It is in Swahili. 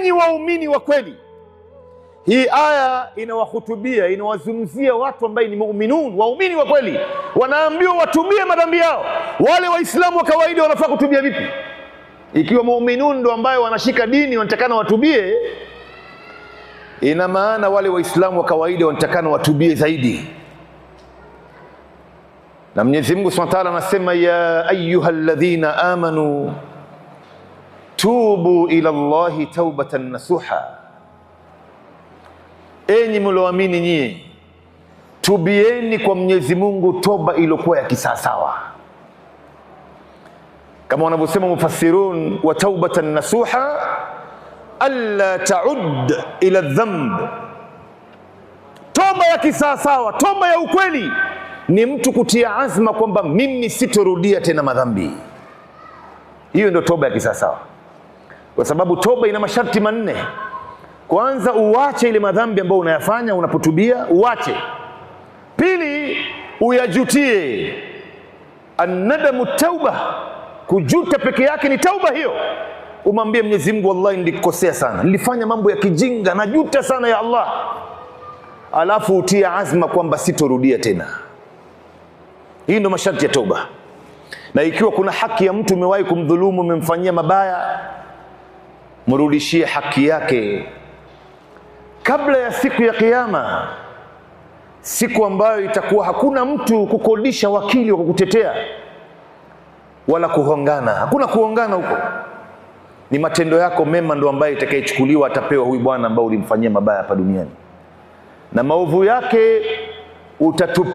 enyi waumini wa kweli. Hii aya inawahutubia, inawazungumzia watu ambao ni mu'minun, waumini wa kweli. Wanaambiwa watubie madhambi yao. Wale waislamu wa kawaida wanafaa kutubia vipi? Ikiwa mu'minun ndo ambayo wanashika dini wanatakana watubie, ina maana wale waislamu wa kawaida wanatakana watubie zaidi. Na Mwenyezi Mungu Subhanahu wa Ta'ala anasema, ya ayyuhalladhina amanu tubu ila Allahi taubatan nasuha, enyi mlioamini nyie, tubieni kwa Mwenyezi Mungu toba iliyokuwa ya kisawasawa, kama wanavyosema mufassirun, wa taubatan nasuha alla ta'ud ila dhanb. Toba ya kisawasawa, toba ya ukweli ni mtu kutia azma kwamba mimi sitorudia tena madhambi. Hiyo ndio toba ya kisawasawa, kwa sababu toba ina masharti manne. Kwanza, uache ile madhambi ambayo unayafanya unapotubia, uache. Pili, uyajutie. An-nadamu tauba, kujuta peke yake ni tauba hiyo. Umwambie Mwenyezi Mungu, wallahi nilikosea sana, nilifanya mambo ya kijinga, najuta sana ya Allah. Alafu utia azma kwamba sitorudia tena. Hii ndio masharti ya toba. Na ikiwa kuna haki ya mtu umewahi kumdhulumu, umemfanyia mabaya, mrudishie haki yake kabla ya siku ya Kiyama, siku ambayo itakuwa hakuna mtu kukodisha wakili wa kukutetea wala kuhongana. Hakuna kuhongana huko, ni matendo yako mema ndo ambayo itakayechukuliwa, atapewa huyu bwana ambao ulimfanyia mabaya hapa duniani, na maovu yake utatupa